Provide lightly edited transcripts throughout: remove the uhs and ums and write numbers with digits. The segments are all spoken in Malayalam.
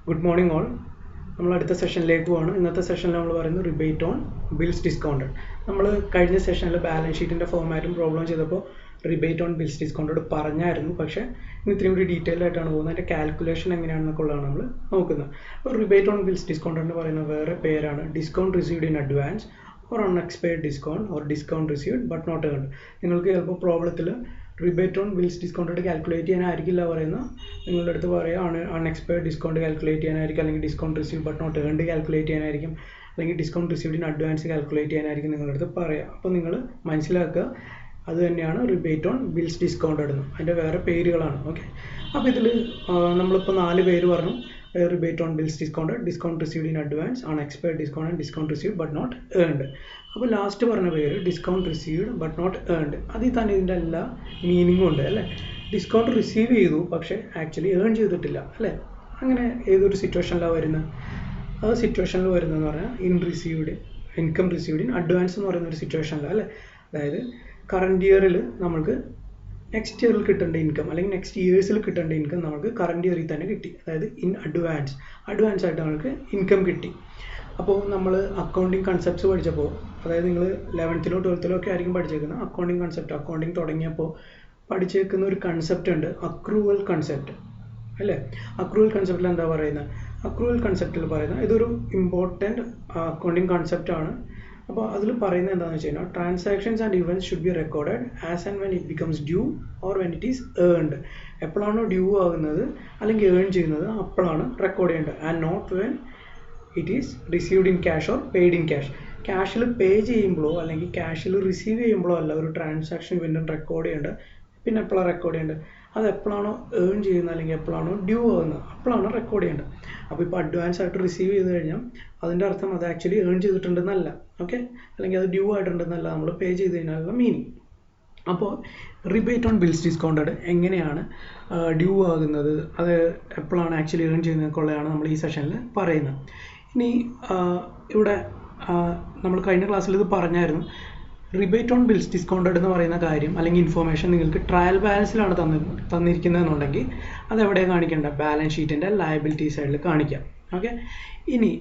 Good morning all. നമ്മൾ അടുത്ത സെഷനിലേക്ക് പോവാണ്. ഇന്നത്തെ സെഷനിൽ നമ്മൾ പറയുന്നത് റിബേറ്റ് ഓൺ ബിൽസ് ഡിസ്കൗണ്ടഡ്. നമ്മൾ കഴിഞ്ഞ സെഷനിൽ ബാലൻസ് ഷീറ്റിൻ്റെ ഫോമാറ്റും പ്രോബ്ലം ചെയ്തപ്പോൾ റിബേറ്റ് ഓൺ ബിൽസ് ഡിസ്കൗണ്ടഡ് പറഞ്ഞായിരുന്നു. പക്ഷേ ഇന്ന് ഇത്രയും കൂടി ഡീറ്റെയിൽ ആയിട്ടാണ് പോകുന്നത്. അതിൻ്റെ കാൽക്കുലേഷൻ എങ്ങനെയാണെന്നൊക്കെ ഉള്ളതാണ് നമ്മൾ നോക്കുന്നത്. അപ്പോൾ റിബേറ്റ് ഓൺ ബിൽസ് ഡിസ്കൗണ്ടഡ് എന്ന് പറയുന്ന വേറെ പേരാണ് discount received in advance or unexpected discount or discount received but not earned. നിങ്ങൾക്ക് ചിലപ്പോൾ പ്രോബ്ലത്തിൽ rebate on bills discounted calculate ചെയ്യാനായിരിക്കില്ല പറയുന്നത്. നിങ്ങളുടെ അടുത്ത് പറയുക അൺഎക്സ്പെക്റ്റഡ് ഡിസ്കൗണ്ട് കാൽക്കുലേറ്റ് ചെയ്യാനായിരിക്കും, അല്ലെങ്കിൽ discount receive but not earned calculate ചെയ്യാനായിരിക്കും, അല്ലെങ്കിൽ discount received in advance calculate ചെയ്യാനായിരിക്കും നിങ്ങളുടെ അടുത്ത് പറയുക. അപ്പോൾ നിങ്ങൾ മനസ്സിലാക്കുക, അത് തന്നെയാണ് റിബേറ്റ് ഓൺ ബിൽസ് ഡിസ്കൗണ്ടഡ് എന്ന്. അതിൻ്റെ വേറെ പേരുകളാണ്. ഓക്കെ, അപ്പോൾ ഇതിൽ നമ്മളിപ്പോൾ 4 പേര് പറഞ്ഞു. Rebate on bills discounted, discount received in advance, unexpected discount and discount received but not earned. അപ്പോൾ ലാസ്റ്റ് പറഞ്ഞ പേര് discount received but not earned. അതിൽ തന്നെ ഇതിൻ്റെ എല്ലാ മീനിങ്ങും ഉണ്ട് അല്ലേ. ഡിസ്കൗണ്ട് റിസീവ് ചെയ്തു പക്ഷേ ആക്ച്വലി ഏൺ ചെയ്തിട്ടില്ല അല്ലേ. അങ്ങനെ ഏതൊരു സിറ്റുവേഷനിലാണ് വരുന്നത്? ആ സിറ്റുവേഷനിൽ വരുന്നതെന്ന് പറഞ്ഞാൽ ഇൻകം റിസീവ്ഡ് ഇൻ അഡ്വാൻസ് എന്ന് പറയുന്ന ഒരു സിറ്റുവേഷനിലാണ് അല്ലേ. അതായത് കറണ്ട് ഇയറിൽ നമുക്ക് നെക്സ്റ്റ് ഇയറിൽ കിട്ടേണ്ട ഇൻകം അല്ലെങ്കിൽ നെക്സ്റ്റ് ഇയേഴ്സിൽ കിട്ടേണ്ട ഇൻകം നമുക്ക് കറണ്ട് ഇയറിൽ തന്നെ കിട്ടി. അതായത് ഇൻ അഡ്വാൻസ് ആയിട്ട് നമുക്ക് ഇൻകം കിട്ടി. അപ്പോൾ നമ്മൾ അക്കൗണ്ടിങ് കൺസെപ്റ്റ്സ് പഠിച്ചപ്പോൾ, അതായത് നിങ്ങൾ 11th-ലോ 12th-ലോ ഒക്കെ ആയിരിക്കും പഠിച്ചേക്കുന്നത് അക്കൗണ്ടിങ് കൺസെപ്റ്റ്. അക്കൗണ്ടിങ് തുടങ്ങിയപ്പോൾ പഠിച്ചേക്കുന്ന ഒരു കൺസെപ്റ്റ് ഉണ്ട്, അക്രൂവൽ കൺസെപ്റ്റ് അല്ലേ. അക്രൂവൽ കൺസെപ്റ്റിൽ എന്താ പറയുന്നത്? അക്രൂവൽ കൺസെപ്റ്റിൽ പറയുന്നത് ഇതൊരു ഇമ്പോർട്ടൻറ്റ് അക്കൗണ്ടിങ് കൺസെപ്റ്റാണ്. അപ്പോൾ അതിൽ പറയുന്നത് എന്താണെന്ന് വെച്ച് കഴിഞ്ഞാൽ transactions and events should be recorded as and when it becomes due or when it is earned. എപ്പോഴാണോ ഡ്യൂ ആകുന്നത് അല്ലെങ്കിൽ ഏൺ ചെയ്യുന്നത് അപ്പോഴാണ് റെക്കോർഡ് ചെയ്യേണ്ടത്. And not when it is received in cash or paid in cash. ക്യാഷിൽ പേ ചെയ്യുമ്പോഴോ അല്ലെങ്കിൽ ക്യാഷിൽ റിസീവ് ചെയ്യുമ്പോഴോ അല്ല ഒരു ട്രാൻസാക്ഷൻ വീണ്ടും റെക്കോർഡ് ചെയ്യേണ്ടത്. പിന്നെ എപ്പോഴാണ് റെക്കോർഡ് ചെയ്യേണ്ടത്? അത് എപ്പോഴാണോ ഏൺ ചെയ്യുന്നത് അല്ലെങ്കിൽ എപ്പോഴാണോ ഡ്യൂ ആകുന്നത് അപ്പോഴാണ് റെക്കോർഡ് ചെയ്യേണ്ടത്. അപ്പോൾ ഇപ്പോൾ അഡ്വാൻസ് ആയിട്ട് റിസീവ് ചെയ്ത് കഴിഞ്ഞാൽ അതിൻ്റെ അർത്ഥം അത് ആക്ച്വലി ഏൺ ചെയ്തിട്ടുണ്ടെന്നല്ല. ഓക്കെ, അല്ലെങ്കിൽ അത് ഡ്യൂ ആയിട്ടുണ്ടെന്നല്ല നമ്മൾ പേ ചെയ്ത് കഴിഞ്ഞാലുള്ള മീനിങ്. അപ്പോൾ റിബേറ്റ് ഓൺ ബിൽസ് ഡിസ്കൗണ്ടഡ് എങ്ങനെയാണ് ഡ്യൂ ആകുന്നത്, അത് എപ്പോഴാണ് ആക്ച്വലി ഏൺ ചെയ്യുന്നതൊക്കെയുള്ളതാണ് നമ്മൾ ഈ സെഷനിൽ പറയുന്നത്. ഇനി ഇവിടെ നമ്മൾ കഴിഞ്ഞ ക്ലാസ്സിൽ ഇത് പറഞ്ഞായിരുന്നു. റിബേറ്റ് ഓൺ ബിൽസ് ഡിസ്കൗണ്ടഡ് എന്ന് പറയുന്ന കാര്യം അല്ലെങ്കിൽ ഇൻഫോർമേഷൻ നിങ്ങൾക്ക് ട്രയൽ ബാലൻസിലാണ് തന്നിരിക്കുന്നതെന്നുണ്ടെങ്കിൽ അതെവിടെയാണ് കാണിക്കേണ്ട? ബാലൻസ് ഷീറ്റിൻ്റെ ലയബിലിറ്റി സൈഡിൽ കാണിക്കാം. ഓക്കെ, ഇനി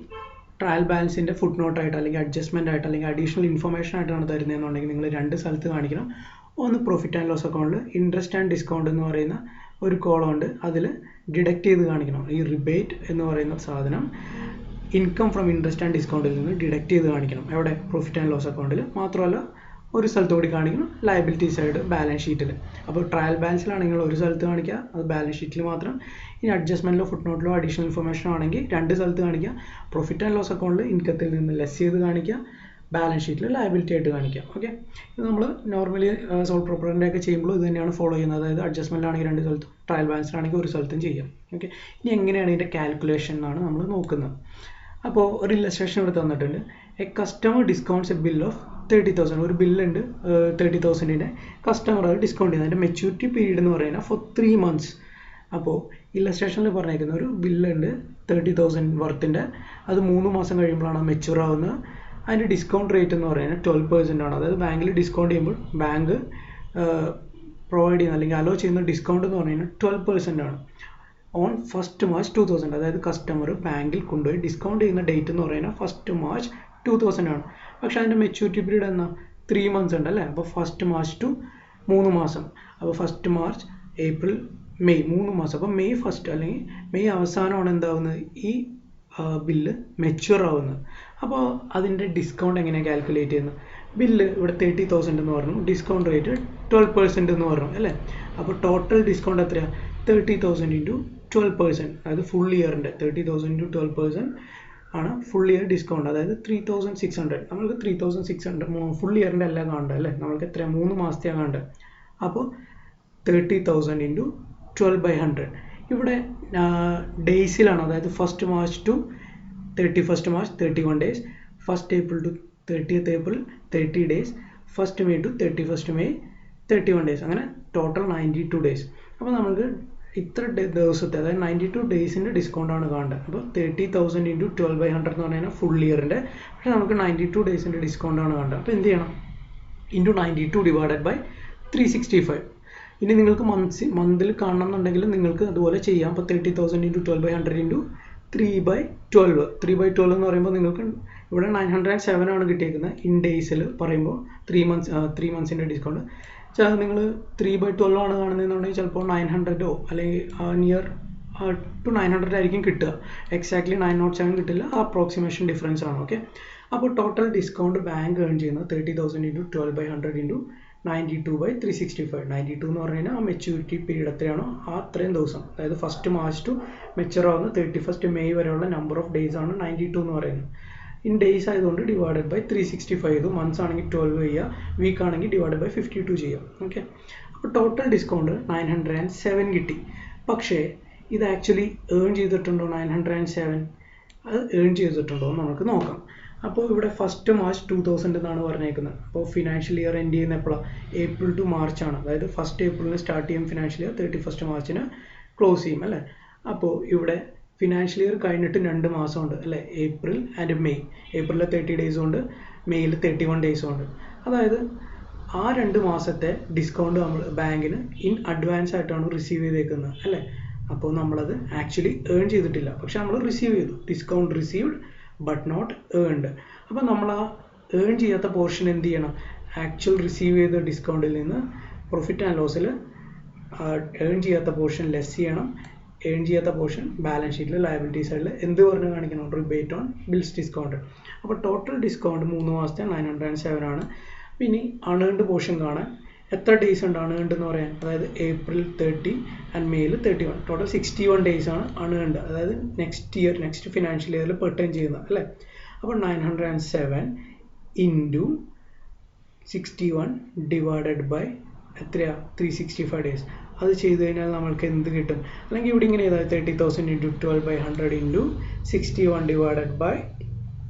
ട്രയൽ ബാലൻസിൻ്റെ ഫുട് നോട്ടായിട്ട് അല്ലെങ്കിൽ അഡ്ജസ്റ്റ്മെൻ്റ് ആയിട്ട് അല്ലെങ്കിൽ അഡീഷണൽ ഇൻഫർമേഷൻ ആയിട്ടാണ് തരുന്നതെന്നുണ്ടെങ്കിൽ നിങ്ങൾ 2 സ്ഥലത്ത് കാണിക്കണം. ഒന്ന് പ്രോഫിറ്റ് ആൻഡ് ലോസ് അക്കൗണ്ടിൽ ഇൻട്രസ്റ്റ് ആൻഡ് ഡിസ്കൗണ്ട് എന്ന് പറയുന്ന ഒരു കോളം ഉണ്ട്, അതിൽ ഡിഡക്റ്റ് ചെയ്ത് കാണിക്കണം. ഈ റിബേറ്റ് എന്ന് പറയുന്ന സാധനം ഇൻകം ഫ്രം ഇൻട്രസ്റ്റ് ആൻഡ് ഡിസ്കൗണ്ടിൽ നിന്ന് ഡിഡക്റ്റ് ചെയ്ത് കാണിക്കണം. എവിടെ? പ്രോഫിറ്റ് ആൻഡ് ലോസ് അക്കൗണ്ടിൽ. മാത്രമല്ല ഒരു സ്ഥലത്ത് കൂടി കാണിക്കണം, ലയബിലിറ്റി സൈഡ് ബാലൻസ് ഷീറ്റിൽ. അപ്പോൾ ട്രയൽ ബാലൻസിലാണെങ്കിൽ ഒരു സ്ഥലത്ത് കാണിക്കുക, അത് ബാലൻസ് ഷീറ്റിൽ മാത്രം. ഇനി അഡ്ജസ്റ്റ്മെൻറ്റിലോ ഫുട് നോട്ടിലോ അഡീഷണൽ ഇൻഫർമേഷൻ ആണെങ്കിൽ 2 സ്ഥലത്ത് കാണിക്കുക. പ്രോഫിറ്റ് ആൻഡ് ലോസ് അക്കൗണ്ടിൽ ഇൻകത്തിൽ നിന്ന് ലെസ് ചെയ്ത് കാണിക്കുക, ബാലൻസ് ഷീറ്റിൽ ലയബിലിറ്റി ആയിട്ട് കാണിക്കുക. ഓക്കെ, ഇത് നമ്മൾ നോർമലി സോൾ പ്രോപ്പറിൻ്റെ ഒക്കെ ചെയ്യുമ്പോൾ ഇത് തന്നെയാണ് ഫോളോ ചെയ്യുന്നത്. അതായത് അഡ്ജസ്റ്റ്മെൻറ്റിലാണെങ്കിൽ 2 സ്ഥലത്തും ട്രയൽ ബാലൻസിലാണെങ്കിൽ ഒരു സ്ഥലത്തും ചെയ്യാം. ഓക്കെ, ഇനി എങ്ങനെയാണ് ഇതിൻ്റെ കാൽക്കുലേഷൻ എന്നാണ് നമ്മൾ നോക്കുന്നത്. അപ്പോൾ ഒരു ഇല്ലസ്ട്രേഷൻ ഇവിടെ തന്നിട്ടുണ്ട്. A customer discounts A bill of 30,000. ഒരു ബില്ലുണ്ട് 30,000-ൻ്റെ കസ്റ്റമർ അത് ഡിസ്കൗണ്ട് ചെയ്യുന്നത്. അതിൻ്റെ മെച്യൂരിറ്റി പീരീഡ് എന്ന് പറയുന്നത് for 3 months. അപ്പോൾ ഇല്ലസ്ട്രേഷനിൽ പറഞ്ഞേക്കുന്ന ഒരു ബില്ലുണ്ട് 30,000 വർത്തിൻ്റെ, അത് 3 മാസം കഴിയുമ്പോഴാണ് മെച്യൂർ ആവുന്നത്. അതിൻ്റെ ഡിസ്കൗണ്ട് റേറ്റ് എന്ന് പറയുന്നത് 12% ആണ്. അതായത് ബാങ്കിൽ ഡിസ്കൗണ്ട് ചെയ്യുമ്പോൾ ബാങ്ക് പ്രൊവൈഡ് ചെയ്യുന്ന അല്ലെങ്കിൽ അലോ ചെയ്യുന്ന ഡിസ്കൗണ്ട് എന്ന് പറയുന്നത് 12% ആണ്. ഓൺ 1st March 2000, അതായത് കസ്റ്റമർ ബാങ്കിൽ കൊണ്ടുപോയി ഡിസ്കൗണ്ട് ചെയ്യുന്ന ഡേറ്റ് എന്ന് പറയുന്നത് 1st March 2000 ആണ്. പക്ഷേ അതിൻ്റെ മെച്യൂരിറ്റി പീരീഡ് എന്നാ 3 months ഉണ്ട് അല്ലേ. അപ്പോൾ 1st March to 3 മാസം. അപ്പോൾ 1st March, April, May 3 മാസം. അപ്പോൾ May 1st അല്ലെങ്കിൽ മെയ് അവസാനമാണ് എന്താവുന്നത്, ഈ ബില്ല് മെച്യൂർ ആവുന്നത്. അപ്പോൾ അതിൻ്റെ ഡിസ്കൗണ്ട് എങ്ങനെയാണ് കാൽക്കുലേറ്റ് ചെയ്യുന്നത്? ബില്ല് ഇവിടെ 30,000 എന്ന് പറഞ്ഞു, ഡിസ്കൗണ്ട് റേറ്റ് 12% എന്ന് പറഞ്ഞു അല്ലേ. അപ്പോൾ ടോട്ടൽ ഡിസ്കൗണ്ട് എത്രയാണ്? 30,000 into 12%. അതായത് ഫുൾ ഇയറിൻ്റെ 30,000 into 12% ആണ് ഫുൾ ഇയർ ഡിസ്കൗണ്ട്. അതായത് 3,600. നമ്മൾക്ക് 3,600 ഫുൾ ഇയറിൻ്റെ എല്ലാം കാണേണ്ടത് അല്ലേ. നമ്മൾക്ക് എത്രയാണ്? 3 മാസത്തെയാണ് കാണേണ്ടത്. അപ്പോൾ 30,000 into 12/100. ഇവിടെ ഡേയ്സിലാണ്. അതായത് 1st March to 31st March 31 days, 1st April to 30th April 30 days, 1st May to 31st May 31 days. അങ്ങനെ ടോട്ടൽ 92 days. അപ്പോൾ നമുക്ക് ഇത്ര ദിവസത്തെ അതായത് 92 ഡേയ്സിൻ്റെ ഡിസ്കൗണ്ടാണ് കാണേണ്ടത്. അപ്പോൾ 30,000 into 12/100 എന്ന് പറഞ്ഞാൽ ഫുൾ ഇയറിൻ്റെ. പക്ഷേ നമുക്ക് 92 ഡേയ്സിൻ്റെ ഡിസ്കൗണ്ടാണ് കാണേണ്ടത്. അപ്പോൾ എന്ത് ചെയ്യണം? Into 92 divided by 365. ഇനി നിങ്ങൾക്ക് മന്തിൽ കാണണം എന്നുണ്ടെങ്കിൽ നിങ്ങൾക്ക് അതുപോലെ ചെയ്യാം. അപ്പോൾ 30,000 into 12/100 into 3/12. 3/12 എന്ന് പറയുമ്പോൾ നിങ്ങൾക്ക് ഇവിടെ 907 ആണ് കിട്ടിയേക്കുന്നത്. ഇൻ ഡേയ്സിൽ പറയുമ്പോൾ 3 മന്ത്സിൻ്റെ ഡിസ്കൗണ്ട്. നിങ്ങൾ 3/12 ആണ് കാണുന്നതെന്നുണ്ടെങ്കിൽ ചിലപ്പോൾ 900 അല്ലെങ്കിൽ നിയർ ടു 900 ആയിരിക്കും കിട്ടുക. എക്സാക്ട്ലി 907 കിട്ടില്ല, അപ്രോക്സിമേഷൻ ഡിഫറൻസ് ആണ്. ഓക്കെ, അപ്പോൾ ടോട്ടൽ ഡിസ്കൗണ്ട് ബാങ്ക് ഏൺ ചെയ്യുന്നത് 30,000 × 12/100 × 92/365. 92 എന്ന് പറഞ്ഞു കഴിഞ്ഞാൽ ആ മെച്യൂരിറ്റി പീരീഡ് എത്രയാണോ ആ അത്രയും ദിവസം, അതായത് 1st March ടു മെച്ചുവർ ആവുന്ന 31st May വരെയുള്ള നമ്പർ ഓഫ് ഡേയ്സ് ആണ് 92 എന്ന് പറയുന്നത്. ഇൻ ഡേയ്സ് ആയതുകൊണ്ട് ഡിവൈഡഡ് ബൈ 365 ചെയ്തു. മന്ത്സ് ആണെങ്കിൽ 12 ചെയ്യുക, വീക്ക് ആണെങ്കിൽ ഡിവൈഡഡ് ബൈ 52 ചെയ്യാം. ഓക്കെ, അപ്പോൾ ടോട്ടൽ ഡിസ്കൗണ്ട് 907 കിട്ടി. പക്ഷേ ഇത് ആക്ച്വലി ഏൺ ചെയ്തിട്ടുണ്ടോ? 907 അത് ഏൺ ചെയ്തിട്ടുണ്ടോ എന്ന് നമുക്ക് നോക്കാം. അപ്പോൾ ഇവിടെ 1st March 2000 എന്നാണ് പറഞ്ഞേക്കുന്നത്. അപ്പോൾ ഫിനാൻഷ്യൽ ഇയർ എൻഡ് ചെയ്യുന്ന എപ്പോഴാണ്? April to March ആണ്. അതായത് 1st April സ്റ്റാർട്ട് ചെയ്യും financial year, 31st March close ചെയ്യും അല്ലേ. അപ്പോൾ ഇവിടെ ഫിനാൻഷ്യൽ ഇയർ കഴിഞ്ഞിട്ട് 2 മാസമുണ്ട് അല്ലേ, April ആൻഡ് May. ഏപ്രിലിൽ 30 ഡേയ്സും ഉണ്ട്, മെയ്യിൽ 31 ഡേയ്സും ഉണ്ട്. അതായത് ആ 2 മാസത്തെ ഡിസ്കൗണ്ട് നമ്മൾ ബാങ്കിന് ഇൻ അഡ്വാൻസ് ആയിട്ടാണ് റിസീവ് ചെയ്തേക്കുന്നത് അല്ലേ. അപ്പോൾ നമ്മളത് ആക്ച്വലി ഏൺ ചെയ്തിട്ടില്ല, പക്ഷെ നമ്മൾ റിസീവ് ചെയ്തു. Discount received but not earned. അപ്പോൾ നമ്മൾ ആ ഏൺ ചെയ്യാത്ത പോർഷൻ എന്ത് ചെയ്യണം? ആക്ച്വൽ റിസീവ് ചെയ്ത ഡിസ്കൗണ്ടിൽ നിന്ന് പ്രോഫിറ്റ് ആൻഡ് ലോസിൽ ഏൺ ചെയ്യാത്ത പോർഷൻ ലെസ് ചെയ്യണം. ഏൺ ചെയ്യാത്ത പോർഷൻ ബാലൻസ് ഷീറ്റിൽ ലയബിലിറ്റി സൈഡിൽ എന്ത് പറഞ്ഞ് കാണിക്കണം? Rebate on bills discount. അപ്പോൾ ടോട്ടൽ ഡിസ്കൗണ്ട് 3 മാസത്തെ 907 ആണ്. പിന്നെ അണേൺഡ് പോർഷൻ കാണാൻ എത്ര ഡേയ്സ് ഉണ്ട് അണേൺഡ് എന്ന് പറയാൻ? അതായത് April 30 and May 31. Total 61 days ആണ് അണേൺഡ്, അതായത് നെക്സ്റ്റ് ഫിനാൻഷ്യൽ ഇയറിൽ പെർട്ടൈൻ ചെയ്യുന്നത് അല്ലേ. അപ്പോൾ 907 × 61 ഡിവൈഡഡ് ബൈ എത്രയാ? 365 ഡേയ്സ്. അത് ചെയ്ത് കഴിഞ്ഞാൽ നമ്മൾക്ക് എന്ത് കിട്ടും? അല്ലെങ്കിൽ ഇവിടെ ഇങ്ങനെ ചെയ്താൽ 30,000 × 12/100 × 61 ഡിവൈഡഡ് ബൈ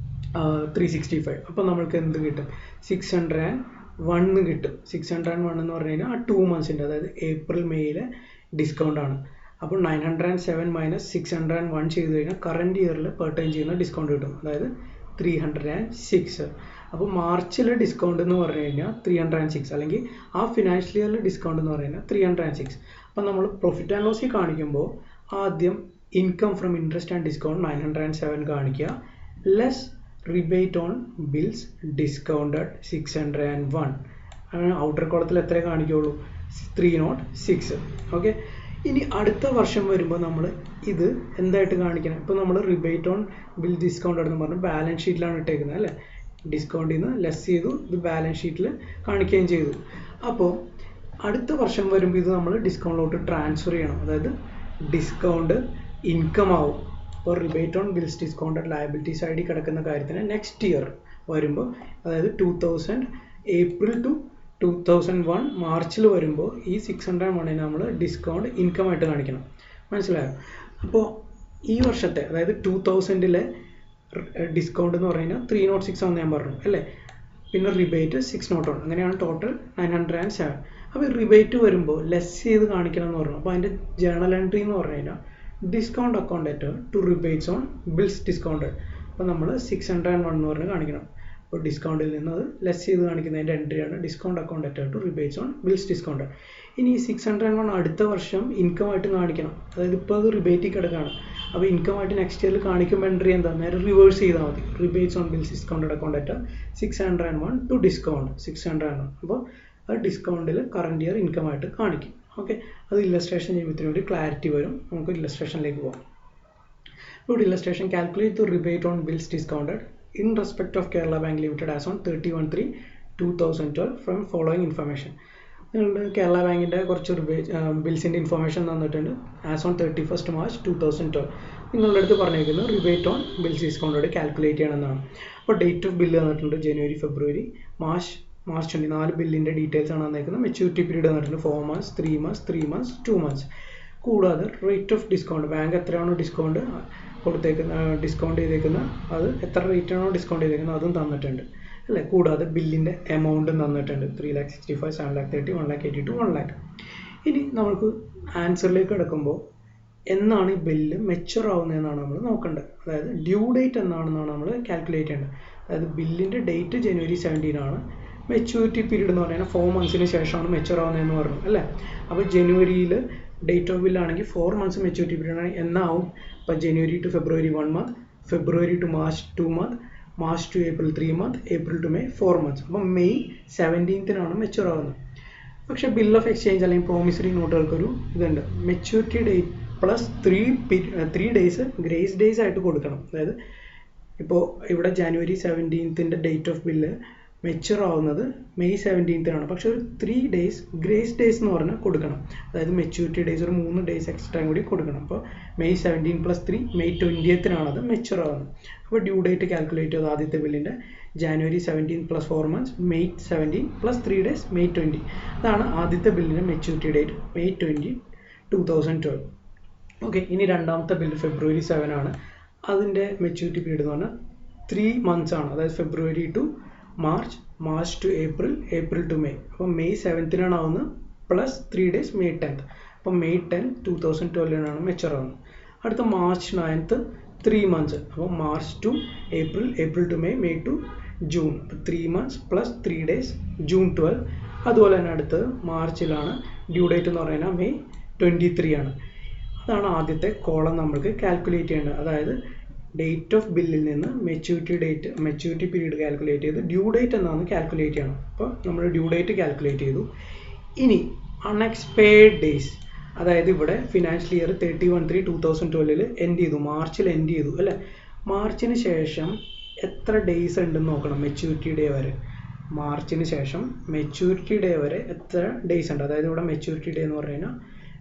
365. അപ്പോൾ നമ്മൾക്ക് എന്ത് കിട്ടും? 601 കിട്ടും. 601 എന്ന് പറഞ്ഞു കഴിഞ്ഞാൽ ആ 2 മന്ത്സിൻ്റെ, അതായത് April May ഡിസ്കൗണ്ട് ആണ്. അപ്പോൾ 907 - 601 ചെയ്ത് കഴിഞ്ഞാൽ കറൻറ്റ് ഇയറിൽ പെർട്ടൈൻ ചെയ്യുന്ന ഡിസ്കൗണ്ട് കിട്ടും, അതായത് 306. അപ്പോൾ മാർച്ചിലെ ഡിസ്കൗണ്ട് എന്ന് പറഞ്ഞു കഴിഞ്ഞാൽ 306, അല്ലെങ്കിൽ ആ ഫിനാൻഷ്യൽ ഇയറിലെ ഡിസ്കൗണ്ട് എന്ന് പറഞ്ഞു കഴിഞ്ഞാൽ 306. അപ്പോൾ നമ്മൾ പ്രോഫിറ്റ് ആൻഡ് ലോസിൽ കാണിക്കുമ്പോൾ ആദ്യം income from interest and discount 907 കാണിക്കുക, less rebate on bills discounted 601. അങ്ങനെ ഔട്ടർ കോളത്തിൽ എത്ര കാണിക്കുള്ളൂ? 306. ഓക്കെ, ഇനി അടുത്ത വർഷം വരുമ്പോൾ നമ്മൾ ഇത് എന്തായിട്ട് കാണിക്കണം? ഇപ്പോൾ നമ്മൾ റിബേറ്റ് ഓൺ ബിൽ ഡിസ്കൗണ്ടഡ് എന്ന് പറഞ്ഞ് ബാലൻസ് ഷീറ്റിലാണ് ഇട്ടേക്കുന്നത് അല്ലേ. ഡിസ്കൗണ്ടിൽ നിന്ന് ലെസ് ചെയ്തു, ഇത് ബാലൻസ് ഷീറ്റിൽ കാണിക്കുകയും ചെയ്തു. അപ്പോൾ അടുത്ത വർഷം വരുമ്പോൾ ഇത് നമ്മൾ ഡിസ്കൗണ്ടിലോട്ട് ട്രാൻസ്ഫർ ചെയ്യണം, അതായത് ഡിസ്കൗണ്ട് ഇൻകം ആവും. അപ്പോൾ rebate on bills discounted liability സൈഡിൽ കിടക്കുന്ന കാര്യത്തിന് നെക്സ്റ്റ് ഇയർ വരുമ്പോൾ, അതായത് 2000 April to 2001 മാർച്ചിൽ വരുമ്പോൾ ഈ 601 നമ്മൾ ഡിസ്കൗണ്ട് ഇൻകം ആയിട്ട് കാണിക്കണം. മനസ്സിലായോ? അപ്പോൾ ഈ വർഷത്തെ, അതായത് 2000 ഡിസ്കൗണ്ട് എന്ന് പറഞ്ഞു കഴിഞ്ഞാൽ 306 ആണെന്ന് ഞാൻ പറഞ്ഞു അല്ലേ. പിന്നെ റിബേറ്റ് 601, അങ്ങനെയാണ് ടോട്ടൽ 907. അപ്പോൾ റിബേറ്റ് വരുമ്പോൾ ലെസ് ചെയ്ത് കാണിക്കണം എന്ന് പറഞ്ഞു. അപ്പോൾ അതിൻ്റെ ജേണൽ എൻട്രി എന്ന് പറഞ്ഞു കഴിഞ്ഞാൽ discount account letter to rebates on bills discounted. അപ്പോൾ നമ്മൾ 601 എന്ന് പറഞ്ഞ് കാണിക്കണം. അപ്പോൾ ഡിസ്കൗണ്ടിൽ നിന്ന് അത് ലെസ് ചെയ്ത് കാണിക്കുന്നതിൻ്റെ എൻട്രിയാണ് discount account letter to rebates on bills discounted. ഇനി 601 അടുത്ത വർഷം ഇൻകം ആയിട്ട് കാണിക്കണം, അതായത് ഇപ്പോൾ അത് റിബേറ്റിൽ കിടക്കുകയാണ്. അപ്പോൾ ഇൻകം ആയിട്ട് നെക്സ്റ്റ് ഇയറിൽ കാണിക്കുമ്പോൾ എൻട്രി എന്താ? നേരെ റിവേഴ്സ് ചെയ്താൽ മതി. Rebates on bills discounted account letter 601 to discount 601. അപ്പോൾ അത് ഡിസ്കൗണ്ടിൽ കറൻറ്റ് ഇയർ ഇൻകം ആയിട്ട് കാണിക്കും. ഓക്കെ, അത് ഇല്ലസ്ട്രേഷൻ ചെയ്യുന്നതിന് വേണ്ടി ക്ലാരിറ്റി വരും. നമുക്ക് ഇല്ലസ്ട്രേഷനിലേക്ക് പോകാം. ഇവിടെ illustration calculate the rebate on bills discounted in respect of Kerala Bank Limited as on 31/3/2012 from following information. നിങ്ങളുടെ കേരള ബാങ്കിൻ്റെ കുറച്ച് ബിൽസിൻ്റെ ഇൻഫർമേഷൻ തന്നിട്ടുണ്ട്. ആസ് ഓൺ 31st March 2012 നിങ്ങളുടെ അടുത്ത് പറഞ്ഞിരിക്കുന്നത് റിബേറ്റ് ഓൺ ബിൽസ് ഡിസ്കൗണ്ടോട് കാൽക്കുലേറ്റ് ചെയ്യണമെന്നാണ്. അപ്പോൾ ഡേറ്റ് ഓഫ് ബില്ല് തന്നിട്ടുണ്ട് January, February, March 4 ബില്ലിൻ്റെ ഡീറ്റെയിൽസ് ആണ് തന്നിരിക്കുന്നത്. മെച്യൂരിറ്റി പീരീഡ് തന്നിട്ടുണ്ട് 4 months, 3 months, 3 months, 2 months. കൂടാതെ റേറ്റ് ഓഫ് ഡിസ്കൗണ്ട്, ബാങ്ക് എത്രയാണോ ഡിസ്കൗണ്ട് ഡിസ്കൗണ്ട് ചെയ്തേക്കുന്ന അത് എത്ര റേറ്റ് ആണോ ഡിസ്കൗണ്ട് ചെയ്തേക്കുന്നത് അതും തന്നിട്ടുണ്ട് അല്ലേ. കൂടാതെ ബില്ലിൻ്റെ എമൗണ്ടും തന്നിട്ടുണ്ട് 3,65,000, 7,30,000, 1,82,000, 1,00,000. ഇനി നമുക്ക് ആൻസറിലേക്ക് കിടക്കുമ്പോൾ എന്നാണ് ഈ ബില്ല് മെച്ചുവർ ആവുന്നതെന്നാണ് നമ്മൾ നോക്കേണ്ടത്. അതായത് ഡ്യൂ ഡേറ്റ് എന്നാണെന്നാണ് നമ്മൾ കാൽക്കുലേറ്റ് ചെയ്യേണ്ടത്. അതായത് ബില്ലിൻ്റെ ഡേറ്റ് January 17 ആണ്, മെച്യൂരിറ്റി പീരീഡ് എന്ന് പറഞ്ഞാൽ 4 monthsന് ശേഷമാണ് മെച്ചുവർ ആവുന്നതെന്ന് പറഞ്ഞു അല്ലേ. അപ്പോൾ ജനുവരിയിൽ ഡേറ്റ് ഓഫ് ബില്ലാണെങ്കിൽ 4 months മെച്യൂരിറ്റി പീരീഡ് ആണ്. എന്നാവും അപ്പോൾ January to February 1 month, February to March 2 month, March to April 3 month, April to May 4 months. അപ്പം മെയ് 17th മെച്യൂർ ആവുന്നത്. പക്ഷേ ബിൽ ഓഫ് എക്സ്ചേഞ്ച് അല്ലെങ്കിൽ പ്രോമിസറി നോട്ടുകൾക്കൊരു ഇതുണ്ട്, maturity date plus 3 days grace days ആയിട്ട് കൊടുക്കണം. അതായത് ഇപ്പോൾ ഇവിടെ January 17th date of bill mature ആവുന്നത് മെയ് 17th പക്ഷെ ഒരു 3 days ഗ്രേസ് ഡേയ്സ് എന്ന് പറഞ്ഞാൽ കൊടുക്കണം. അതായത് മെച്യൂരിറ്റി ഡേയ്സ് ഒരു 3 days എക്സ്ട്രാ കൂടി കൊടുക്കണം. അപ്പോൾ മെയ് 17 + 3 മെയ് 20th അത് മെച്യൂർ ആവുന്നത്. അപ്പോൾ ഡ്യൂ ഡേറ്റ് കാൽക്കുലേറ്റ് ചെയ്ത് ആദ്യത്തെ ബില്ലിൻ്റെ ജനുവരി 17 + 4 months, മെയ് 17 + 3 days മെയ് 20. അതാണ് ആദ്യത്തെ ബില്ലിൻ്റെ മെച്യൂരിറ്റി ഡേറ്റ് മെയ് 20, 2012. ഓക്കെ, ഇനി രണ്ടാമത്തെ ബില്ല് ഫെബ്രുവരി 7 അതിൻ്റെ മെച്യൂരിറ്റി പീരീഡ് എന്ന് പറഞ്ഞാൽ 3 months ആണ്. അതായത് February to March, March to April, April to May. അപ്പോൾ മെയ് 7th ആവുന്നത് പ്ലസ് 3 days മെയ് 10th. അപ്പോൾ മെയ് 10, 2012 മെച്യൂർ ആവുന്നത്. അടുത്ത മാർച്ച് 9th 3 months. അപ്പോൾ March to April, April to May, May to June. അപ്പോൾ 3 months പ്ലസ് 3 days ജൂൺ 12. അതുപോലെ തന്നെ അടുത്തത് മാർച്ചിലാണ് ഡ്യൂ ഡേറ്റ് എന്ന് പറയുന്നത് മെയ് 23 അതാണ് ആദ്യത്തെ കോളം നമ്മൾക്ക് കാൽക്കുലേറ്റ് ചെയ്യേണ്ടത്. അതായത് ഡേറ്റ് ഓഫ് ബില്ലിൽ നിന്ന് മെച്യൂരിറ്റി പീരീഡ് കാൽക്കുലേറ്റ് ചെയ്ത് ഡ്യൂ ഡേറ്റ് എന്നാണ് കാൽക്കുലേറ്റ് ചെയ്യണം. അപ്പോൾ നമ്മൾ ഡ്യൂ ഡേറ്റ് കാൽക്കുലേറ്റ് ചെയ്തു. ഇനി അൺഎക്സ്പെയർഡ് ഡേയ്സ്, അതായത് ഇവിടെ ഫിനാൻഷ്യൽ ഇയർ 31/3/2012 എൻഡ് ചെയ്തു, മാർച്ചിൽ എൻഡ് ചെയ്തു അല്ലേ. മാർച്ചിന് ശേഷം എത്ര ഡേയ്സ് ഉണ്ടെന്ന് നോക്കണം മെച്യൂരിറ്റി ഡേ വരെ. മാർച്ചിന് ശേഷം മെച്യൂരിറ്റി ഡേ വരെ എത്ര ഡേയ്സ് ഉണ്ട്. അതായത് ഇവിടെ മെച്യൂരിറ്റി ഡേ എന്ന് പറഞ്ഞു കഴിഞ്ഞാൽ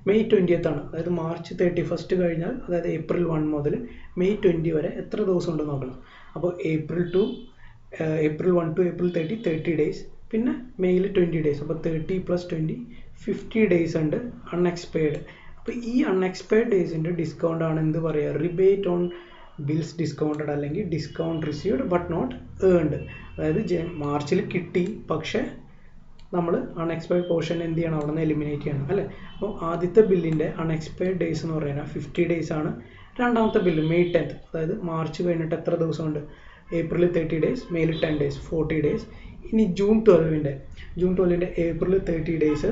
മെയ് 20th അതായത് മാർച്ച് 31st കഴിഞ്ഞാൽ, അതായത് ഏപ്രിൽ 1 മുതൽ മെയ് 20 വരെ എത്ര ദിവസം ഉണ്ടെന്ന് നോക്കണം. അപ്പോൾ ഏപ്രിൽ 1 to ഏപ്രിൽ 30 days, പിന്നെ മെയ്യിൽ 20 days. അപ്പോൾ 30 + 20 50 days ഉണ്ട് അൺഎക്സ്പെയർഡ്. അപ്പോൾ ഈ അൺഎക്സ്പെയർഡ് ഡേയ്സിൻ്റെ ഡിസ്കൗണ്ട് ആണ് എന്ത് പറയുക, റിബേറ്റ് ഓൺ ബിൽസ് ഡിസ്കൗണ്ടഡ് അല്ലെങ്കിൽ discount received but not earned. അതായത് മാർച്ചിൽ കിട്ടി പക്ഷേ നമ്മൾ അൺഎക്സ്പെയർഡ് പോർഷൻ എന്ത് ചെയ്യണം, അവിടെ നിന്ന് എലിമിനേറ്റ് ചെയ്യണം അല്ലേ. അപ്പോൾ ആദ്യത്തെ ബില്ലിൻ്റെ അൺഎക്സ്പെയർഡ് ഡേയ്സ് എന്ന് പറയുന്നത് 50 days ആണ്. രണ്ടാമത്തെ ബില്ല് മെയ് 10th, അതായത് മാർച്ച് കഴിഞ്ഞിട്ട് എത്ര ദിവസമുണ്ട്, ഏപ്രിൽ 30 days, മെയ്യിൽ 10 days, 40 days. ഇനി ജൂൺ 12ൻ്റെ ഏപ്രിൽ 30 days,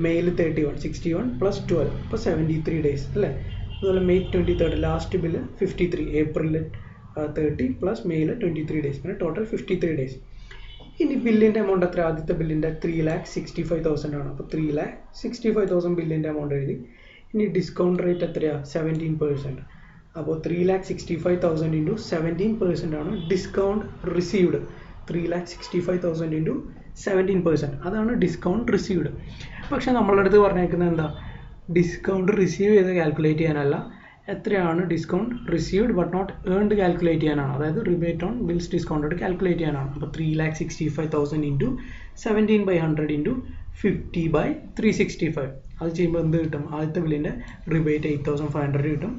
മെയ്യിൽ 31, 61 + 12, അപ്പോൾ 73 days അല്ലേ. അതുപോലെ മെയ് 23 ലാസ്റ്റ് ബില്ല് 53, ഏപ്രിൽ 30 + മെയ്യിൽ 23 days, പിന്നെ ടോട്ടൽ 53 days. ഇനി ബില്ലിൻ്റെ എമൗണ്ട് എത്ര, ആദ്യത്തെ ബില്ലിൻ്റെ 3,65,000 അപ്പോൾ 3,65,000 ബില്ലിൻ്റെ എമൗണ്ട് എഴുതി. ഇനി ഡിസ്കൗണ്ട് റേറ്റ് എത്രയാണ്, 17%. അപ്പോൾ 3,65,000 × 17% ഡിസ്കൗണ്ട് റിസീവ്ഡ്. 3,65,000 × 17% അതാണ് ഡിസ്കൗണ്ട് റിസീവ്ഡ്. പക്ഷെ നമ്മളുടെ അടുത്ത് പറഞ്ഞേക്കുന്നത് എന്താ, ഡിസ്കൗണ്ട് റിസീവ് ചെയ്ത് കാൽക്കുലേറ്റ് ചെയ്യാനല്ല, എത്രയാണ് discount received but not earned calculate ചെയ്യാനാണ്. അതായത് rebate on bills discounted calculate ചെയ്യാനാണ്. അപ്പോൾ 3,65,000 × 17/100 × 50/365. അത് ചെയ്യുമ്പോൾ എന്ത് കിട്ടും, ആദ്യത്തെ ബില്ലിൻ്റെ റിബേറ്റ് 8,500 കിട്ടും.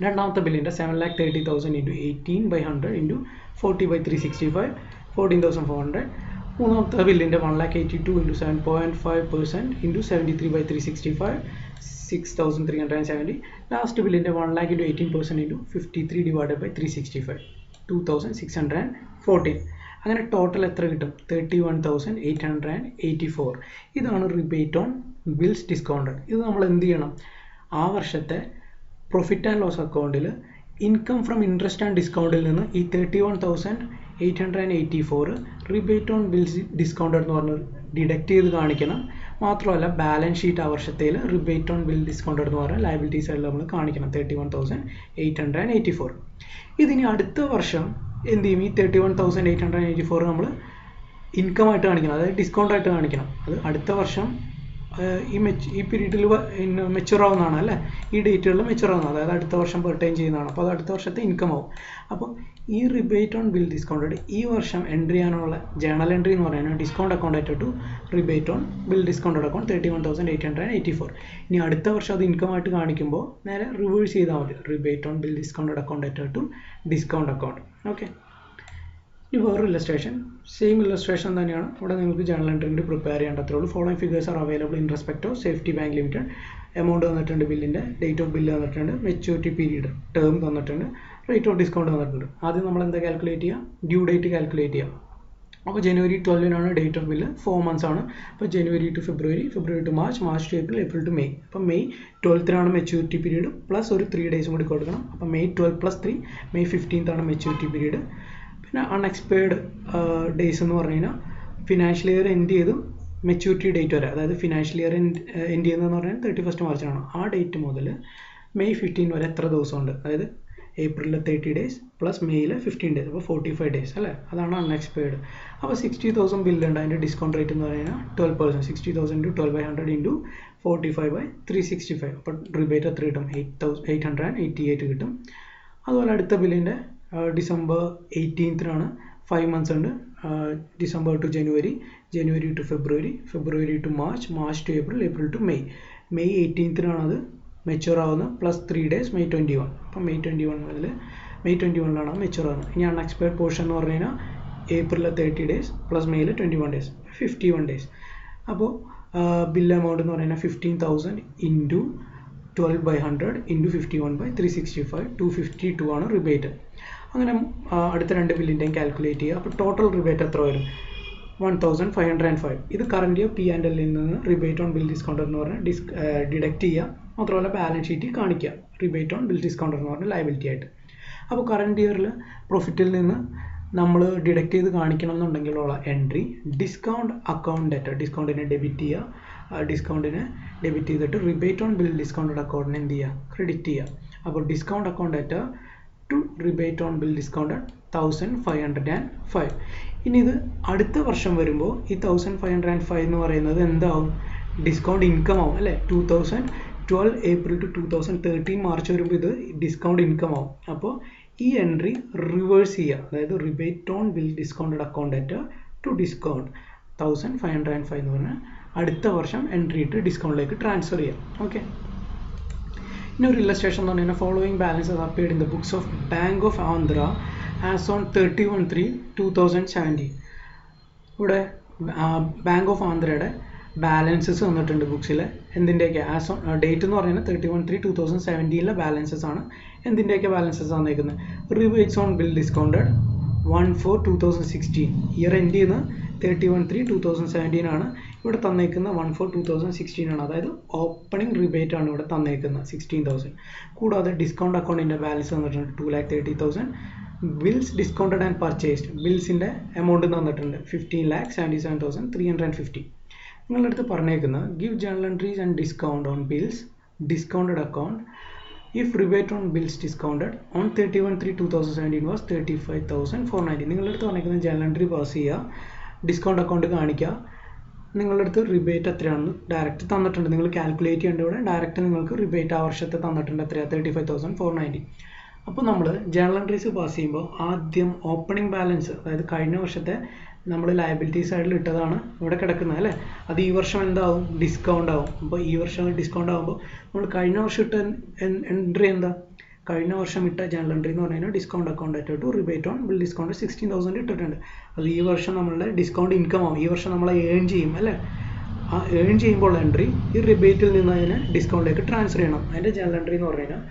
രണ്ടാമത്തെ ബില്ലിൻ്റെ 7,30,000 × 18/100 × 40/365, 14,400. മൂന്നാമത്തെ ബില്ലിൻ്റെ 1,82,000 × 7.5% × 73/365, 6,370. ലാസ്റ്റ് ബില്ലിൻ്റെ 1,00,000 × 18% × 53/365, 2,614. അങ്ങനെ ടോട്ടൽ എത്ര കിട്ടും, 31,884. ഇതാണ് റിബേറ്റ് ഓൺ ബിൽസ് ഡിസ്കൗണ്ടഡ്. ഇത് നമ്മൾ എന്ത് ചെയ്യണം, ആ വർഷത്തെ പ്രോഫിറ്റ് ആൻഡ് ലോസ് അക്കൗണ്ടിൽ ഇൻകം ഫ്രം ഇൻട്രസ്റ്റ് ആൻഡ് ഡിസ്കൗണ്ടിൽ നിന്ന് ഈ 31,884 റിബേറ്റ് ഓൺ ബിൽസ് ഡിസ്കൗണ്ടഡ് എന്ന് പറഞ്ഞ് ഡിഡക്റ്റ് ചെയ്ത് കാണിക്കണം. മാത്രമല്ല ബാലൻസ് ഷീറ്റ് ആ വർഷത്തിൽ റിബേറ്റ് ഓൺ ബിൽ ഡിസ്കൗണ്ടഡ് എന്ന് പറഞ്ഞാൽ ലയബിലിറ്റി സൈഡിൽ നമ്മൾ കാണിക്കണം 31,884. ഇതിനി അടുത്ത വർഷം എന്ത് ചെയ്യും, ഈ 31,884 നമ്മൾ ഇൻകം ആയിട്ട് കാണിക്കണം, അതായത് ഡിസ്കൗണ്ട് ആയിട്ട് കാണിക്കണം. അത് അടുത്ത വർഷം ഈ പീരീഡിൽ മെച്യൂർ ആവുന്നതാണ് അല്ലേ, ഈ ഡേറ്റുകളിൽ മെച്യൂർ ആവുന്നത്, അതായത് അടുത്ത വർഷം പെർട്ടൈൻ ചെയ്യുന്നതാണ്. അപ്പോൾ അത് അടുത്ത വർഷത്തെ ഇൻകം ആവും. അപ്പോൾ ഈ റിബേറ്റ് ഓൺ ബിൽ ഡിസ്കൗണ്ടഡ് ഈ വർഷം എൻട്രി ചെയ്യാനുള്ള ജേണൽ എൻട്രി എന്ന് പറയുന്നത് ഡിസ്കൗണ്ട് അക്കൗണ്ട് ആയിട്ട് to rebate on bill discounted account 31,884. ഇനി അടുത്ത വർഷം അത് ഇൻകം ആയിട്ട് കാണിക്കുമ്പോൾ നേരെ റിവേഴ്സ് ചെയ്താൽ മതി, rebate on bill discounted account ആയിട്ട് ടു ഡിസ്കൗണ്ട് അക്കൗണ്ട്. ഓക്കെ, ഇനി വേറൊരു ഇല്ലസ്ട്രേഷൻ, സെയിം ഇല്ലസ്ട്രേഷൻ തന്നെയാണ്. ഇവിടെ നിങ്ങൾക്ക് ജേണൽ എൻട്രി പ്രിപ്പയർ ചെയ്യേണ്ട അത്രേ ഉള്ളൂ. Following figures are available in respect of safety bank limited. Amount തന്നിട്ടുണ്ട്, ബില്ലിൻ്റെ ഡേറ്റ് ഓഫ് ബില്ല് തന്നിട്ടുണ്ട്, മെച്യൂരിറ്റി പീരീഡ് ടേം തന്നിട്ടുണ്ട്, റേറ്റ് ഓഫ് ഡിസ്കൗണ്ട് തന്നിട്ടുണ്ട്. ആദ്യം നമ്മൾ എന്താ കാൽക്കുലേറ്റ് ചെയ്യുക, ഡ്യൂ ഡേറ്റ് കാൽക്കുലേറ്റ് ചെയ്യുക. അപ്പോൾ ജനുവരി 12-നാണ് ഡേറ്റ് ഓഫ് ബില്ല്, 4 months ആണ്. അപ്പോൾ January to February, February to March, March to April, April to May. അപ്പോൾ മെയ് 12-നാണ് മെച്യൂരിറ്റി പീരീഡ്, പ്ലസ് ഒരു 3 days കൂടി കൊടുക്കണം. അപ്പോൾ May 12 + 3, May 15th maturity period. പിന്നെ അൺഎക്സ്പയർഡ് ഡേയ്സ് എന്ന് പറഞ്ഞു കഴിഞ്ഞാൽ ഫിനാൻഷ്യൽ ഇയർ എൻഡ് ചെയ്ത് മെച്യൂരിറ്റി ഡേറ്റ് വരെ, അതായത് ഫിനാൻഷ്യൽ ഇയർ എൻഡ് ചെയ്യുന്നതെന്ന് പറഞ്ഞാൽ 31st മാർച്ചിനാണ്. ആ ഡേറ്റ് മുതൽ മെയ് 15 വരെ എത്ര ദിവസമുണ്ട്, അതായത് ഏപ്രിലിൽ 30 days പ്ലസ് മെയ്യിൽ 15 days, അപ്പോൾ 45 days അല്ലേ, അതാണ് അൺഎക്സ്പയർഡ്. അപ്പോൾ 60,000 ബില്ലുണ്ട്, അതിൻ്റെ ഡിസ്കൗണ്ട് റേറ്റ് എന്ന് പറയുന്നത് 12%. 60,000 × 12/100 × 45/365. അപ്പോൾ റിബേറ്റ് എത്ര കിട്ടും, 888 കിട്ടും. അതുപോലെ അടുത്ത ബില്ലിൻ്റെ ഡിസംബർ 18-നാണ്, 5 months ഉണ്ട്. December to January, January to February, February to March, March to April, April to May. May 18-നാണ് അത് മെച്യൂർ ആവുന്നത്, പ്ലസ് 3 days മെയ് 21. അപ്പം മെയ് 21-ലാണ് മെച്യൂർ ആവുന്നത്. ഇനി അൺഎക്സ്പയർഡ് പോർഷൻ എന്ന് പറഞ്ഞു കഴിഞ്ഞാൽ ഏപ്രിലിൽ 30 days പ്ലസ് മെയ്യിൽ 21 days, 51 days. അപ്പോൾ ബില്ല് എമൗണ്ട് എന്ന് പറയുന്നത് 15,000 × 12/100 × 51/365, 252 ആണ് റിബേറ്റ്. അങ്ങനെ അടുത്ത രണ്ട് ബില്ലിൻ്റെയും കാൽക്കുലേറ്റ് ചെയ്യുക. അപ്പോൾ ടോട്ടൽ റിബേറ്റ് എത്ര വരും, 1,505. ഇത് കറൻറ്റ് ഇയർ P&L നിന്ന് റിബേറ്റ് ഓൺ ബിൽ ഡിസ്കൗണ്ടർ എന്ന് പറഞ്ഞാൽ ഡിഡക്റ്റ് ചെയ്യുക, മാത്രമല്ല ബാലൻസ് ഷീറ്റിൽ കാണിക്കുക റിബേറ്റ് ഓൺ ബിൽ ഡിസ്കൗണ്ടർ എന്ന് പറഞ്ഞാൽ ലയബിലിറ്റി ആയിട്ട്. അപ്പോൾ കറൻറ്റ് ഇയറിൽ പ്രോഫിറ്റിൽ നിന്ന് നമ്മൾ ഡിഡക്റ്റ് ചെയ്ത് കാണിക്കണം എന്നുണ്ടെങ്കിലുള്ള എൻട്രി ഡിസ്കൗണ്ട് അക്കൗണ്ട് ഡെറ്റർ, ഡിസ്കൗണ്ടിനെ ഡെബിറ്റ് ചെയ്യുക, ഡിസ്കൗണ്ടിനെ ഡെബിറ്റ് ചെയ്തിട്ട് റിബേറ്റ് ഓൺ ബിൽ ഡിസ്കൗണ്ടഡ് അക്കൗണ്ടിന് എന്ത് ചെയ്യുക, ക്രെഡിറ്റ് ചെയ്യുക. അപ്പോൾ discount account debtor to rebate on bill discounted 1,505. ഇനി ഇത് അടുത്ത വർഷം വരുമ്പോൾ ഈ 1,505 എന്ന് പറയുന്നത് എന്താവും, ഡിസ്കൗണ്ട് ഇൻകം ആവും അല്ലേ. 2012 ഏപ്രിൽ ടു 2013 മാർച്ച് വരുമ്പോൾ ഇത് ഡിസ്കൗണ്ട് ഇൻകം ആവും. അപ്പോൾ ഈ എൻട്രി റിവേഴ്സ് ചെയ്യുക, അതായത് rebate on bill discounted account debtor to discount 1,505 എന്ന് പറഞ്ഞാൽ അടുത്ത വർഷം എൻട്രി ഇട്ട് ഡിസ്കൗണ്ടിലേക്ക് ട്രാൻസ്ഫർ ചെയ്യാം. ഓക്കെ, ഇനി ഒരു ഇല്ലസ്ട്രേഷൻ എന്ന് പറഞ്ഞാൽ following balances are paid in the books of bank of Andhra as on 31/3/2017. ഇവിടെ ബാങ്ക് ഓഫ് ആന്ധ്രയുടെ ബാലൻസസ് വന്നിട്ടുണ്ട് ബുക്സിൽ. എന്തിൻ്റെയൊക്കെ ആസ് ഓൺ ഡേറ്റ് എന്ന് പറയുന്നത് 31/3/2017 ബാലൻസസ് ആണ്. എന്തിൻ്റെയൊക്കെ ബാലൻസസ് വന്നേക്കുന്നത്, rebates on bill discounted 1/4/2016, year end ചെയ്യുന്നത് 31/3/2017 ആണ്. ഇവിടെ തന്നേക്കുന്ന 1/4/2016 ആണ്, അതായത് ഓപ്പണിംഗ് റിബേറ്റ് ആണ് ഇവിടെ തന്നേക്കുന്നത് 16,000. കൂടാതെ ഡിസ്കൗണ്ട് അക്കൗണ്ടിൻ്റെ ബാലൻസ് തന്നിട്ടുണ്ട് 2,30,000. ബിൽസ് ഡിസ്കൗണ്ടഡ് ആൻഡ് പർച്ചേസ്ഡ്, ബിൽസിൻ്റെ എമൗണ്ട് തന്നിട്ടുണ്ട് 15,77,350. നിങ്ങളുടെ അടുത്ത് പറഞ്ഞേക്കുന്നത് give journal entries and discount on bills discounted account if rebate on bills discounted on 31/3/2017 was 35,490. നിങ്ങളുടെ അടുത്ത് പറഞ്ഞേക്കുന്നത് ജേണൽ എൻട്രി പാസ് ചെയ്യുക, ഡിസ്കൗണ്ട് അക്കൗണ്ട് കാണിക്കുക, നിങ്ങളുടെ അടുത്ത് റിബേറ്റ് എത്രയാണെന്ന് ഡയറക്റ്റ് തന്നിട്ടുണ്ട്. നിങ്ങൾ കാൽക്കുലേറ്റ് ചെയ്യേണ്ട ഇവിടെ ഡയറക്റ്റ് നിങ്ങൾക്ക് റിബേറ്റ് ആ വർഷത്തെ തന്നിട്ടുണ്ട് എത്രയാണ്, 35,490. അപ്പോൾ നമ്മൾ ജേണൽ എൻട്രീസ് പാസ് ചെയ്യുമ്പോൾ ആദ്യം ഓപ്പണിംഗ് ബാലൻസ്, അതായത് കഴിഞ്ഞ വർഷത്തെ നമ്മൾ ലയബിലിറ്റി സൈഡിൽ ഇട്ടതാണ് ഇവിടെ കിടക്കുന്നത് അല്ലേ, അത് ഈ വർഷം എന്താവും, ഡിസ്കൗണ്ട് ആവും. അപ്പോൾ ഈ വർഷം ഡിസ്കൗണ്ട് ആകുമ്പോൾ നമ്മൾ കഴിഞ്ഞ വർഷം ഇട്ട എൻട്രി എന്താ, കഴിഞ്ഞ വർഷം ഇട്ട ജേണൽ എൻട്രി എന്ന് പറഞ്ഞാൽ ഡിസ്കൗണ്ട് അക്കൗണ്ട് ആയിട്ട് റിബേറ്റ് ഓൺ ബിൽ ഡിസ്കൗണ്ട് 16,000 ഇട്ടിട്ടുണ്ട്. അത് ഈ വർഷം നമ്മളുടെ ഡിസ്കൗണ്ട് ഇൻകം ആവും, ഈ വർഷം നമ്മൾ ഏൺ ചെയ്യും അല്ലേ. ആ ഏൺ ചെയ്യുമ്പോൾ എൻട്രി ഈ റിബേറ്റിൽ നിന്ന് അതിനെ ഡിസ്കൗണ്ടിലേക്ക് ട്രാൻസ്ഫർ ചെയ്യണം. അതിൻ്റെ ജേണൽ എൻട്രി എന്ന് പറഞ്ഞു കഴിഞ്ഞാൽ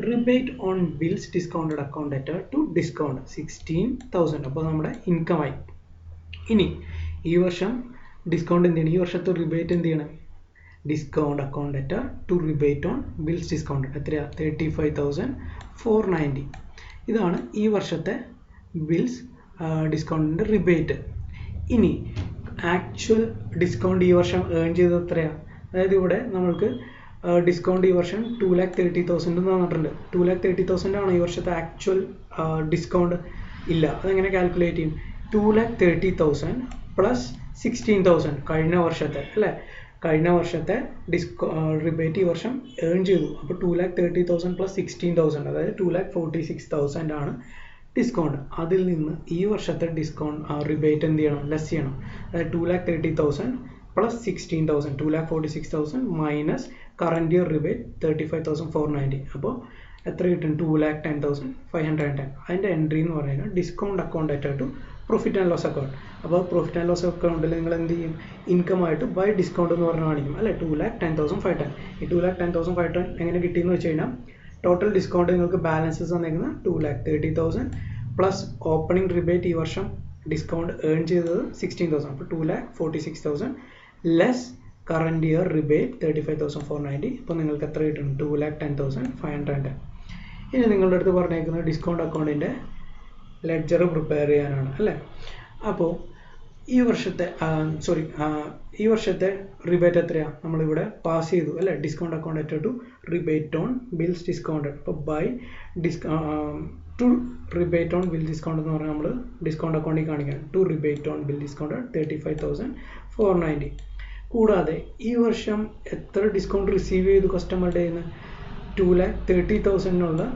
rebate on bills discounted account debtor to discount 16,000. അപ്പോൾ നമ്മുടെ ഇൻകം ആയി. ഇനി ഈ വർഷം ഡിസ്കൗണ്ട് എന്ത് ചെയ്യണം, ഈ വർഷത്തെ റിബേറ്റ് എന്ത് ചെയ്യണം, discount account debtor to rebate on bills discount എത്രയാണ്, 35,490. ഇതാണ് ഈ വർഷത്തെ ബിൽസ് ഡിസ്കൗണ്ടിൻ്റെ റിബേറ്റ്. ഇനി ആക്ച്വൽ ഡിസ്കൗണ്ട് ഈ വർഷം ഏൺ ചെയ്തത് എത്രയാണ്, അതായത് ഇവിടെ നമ്മൾക്ക് ഡിസ്കൗണ്ട് ഈ വർഷം 2,30,000 തന്നിട്ടുണ്ട്. 2,30,000 ആണ് ഈ വർഷത്തെ ആക്ച്വൽ ഡിസ്കൗണ്ട്. ഇല്ല, അതെങ്ങനെ കാൽക്കുലേറ്റ് ചെയ്യും, 2,30,000 പ്ലസ് 16,000 കഴിഞ്ഞ വർഷത്തെ അല്ലേ, കഴിഞ്ഞ വർഷത്തെ റിബേറ്റ് ഈ വർഷം ഏൺ ചെയ്തു. അപ്പോൾ 2,30,000 പ്ലസ് 16,000 അതായത് 2,46,000 ആണ് ഡിസ്കൗണ്ട്. അതിൽ നിന്ന് ഈ വർഷത്തെ ഡിസ്കൗണ്ട് റിബേറ്റ് എന്ത് ചെയ്യണം, ലെസ് ചെയ്യണം. അതായത് 2,30,000 plus 16,000, 2,46,000 minus current year rebate 35,490. അപ്പോൾ എത്ര കിട്ടും, 2,10,510. അതിൻ്റെ എൻട്രി എന്ന് പറയുന്നത് discount account debtor to profit and loss account. അപ്പോൾ പ്രോഫിറ്റ് ആൻഡ് ലോസ് അക്കൗണ്ടിൽ നിങ്ങൾ എന്ത് ചെയ്യും, ഇൻകം ആയിട്ട് ബൈ ഡിസ്കൗണ്ട് എന്ന് പറഞ്ഞ് കാണിക്കും അല്ലേ, 2,10,510. ഈ 2,10,510 എങ്ങനെ കിട്ടിയെന്ന് വെച്ച് കഴിഞ്ഞാൽ ടോട്ടൽ ഡിസ്കൗണ്ട് നിങ്ങൾക്ക് ബാലൻസസ് തന്നിരിക്കുന്നത് 2,30,000 പ്ലസ് ഓപ്പണിംഗ് റിബേറ്റ് ഈ വർഷം ഡിസ്കൗണ്ട് ഏൺ ചെയ്തത് 16,000. അപ്പോൾ 2,46,000 ലെസ് കറണ്ട് ഇയർ റിബേറ്റ് 35,490. ഇപ്പോൾ നിങ്ങൾക്ക് എത്ര കിട്ടും? 2,10,510. ഇനി നിങ്ങളുടെ അടുത്ത് പറഞ്ഞേക്കുന്നത് ഡിസ്കൗണ്ട് അക്കൗണ്ടിൻ്റെ ലെഡ്ജർ പ്രിപ്പയർ ചെയ്യാനാണ് അല്ലേ. അപ്പോൾ ഈ വർഷത്തെ റിബേറ്റ് എത്രയാണ്? നമ്മളിവിടെ പാസ് ചെയ്തു അല്ലേ. Discount account to rebate on bills discounted. അപ്പോൾ by to rebate on bill discount എന്ന് പറഞ്ഞാൽ നമ്മൾ ഡിസ്കൗണ്ട് അക്കൗണ്ടിൽ കാണിക്കാം. To rebate on bill discounted 35,490. കൂടാതെ ഈ വർഷം എത്ര ഡിസ്കൗണ്ട് റിസീവ് ചെയ്തു കസ്റ്റമറുടെ കയ്യിൽ നിന്ന്? 2,30,000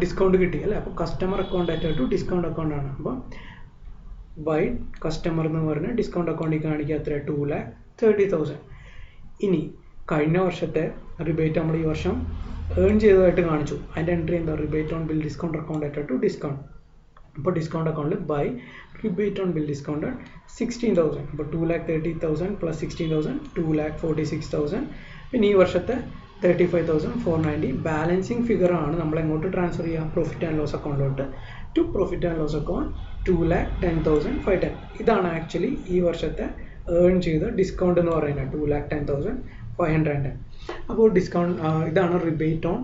ഡിസ്കൗണ്ട് കിട്ടി അല്ലേ. അപ്പോൾ കസ്റ്റമർ അക്കൗണ്ട് ടു ഡിസ്കൗണ്ട് അക്കൗണ്ടാണ്. അപ്പോൾ ബൈ കസ്റ്റമർ എന്ന് പറഞ്ഞ് ഡിസ്കൗണ്ട് അക്കൗണ്ടിൽ കാണിക്കുക എത്ര? 2,30,000. ഇനി കഴിഞ്ഞ വർഷത്തെ റിബേറ്റ് നമ്മൾ ഈ വർഷം ഏൺ ചെയ്തതായിട്ട് കാണിച്ചു. അതിൻ്റെ എൻട്രി എന്താ? Rebate on bill discount account to discount. അപ്പോൾ ഡിസ്കൗണ്ട് അക്കൗണ്ടിൽ by rebate on bill discount 16,000. അപ്പോൾ 2,30,000 പ്ലസ് 16,000 2,46,000. പിന്നെ ഈ വർഷത്തെ 35,490 ബാലൻസിങ് ഫിഗർ ആണ് നമ്മൾ എങ്ങോട്ട് ട്രാൻസ്ഫർ ചെയ്യുക? പ്രോഫിറ്റ് ആൻഡ് ലോസ് അക്കൗണ്ടിലോട്ട്. To profit and loss account 2,10,510. ഇതാണ് ആക്ച്വലി ഈ വർഷത്തെ ഏൺ ചെയ്ത ഡിസ്കൗണ്ട് എന്ന് പറയുന്നത് 2,10,510. അപ്പോൾ ഇതാണ് റിബേറ്റ് ഓൺ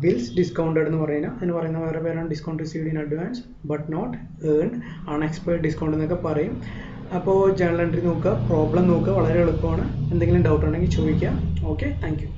ബിൽസ് ഡിസ്കൗണ്ടഡ് എന്ന് പറയുന്നത്. അതിന് പറയുന്ന വേറെ പേരാണ് discount received in advance but not earned unexpired discount എന്നൊക്കെ പറയും. അപ്പോൾ ജേണൽ എൻട്രി നോക്കുക, പ്രോബ്ലം നോക്കുക, വളരെ എളുപ്പമാണ്. എന്തെങ്കിലും ഡൗട്ട് ഉണ്ടെങ്കിൽ ചോദിക്കുക. Okay, thank you.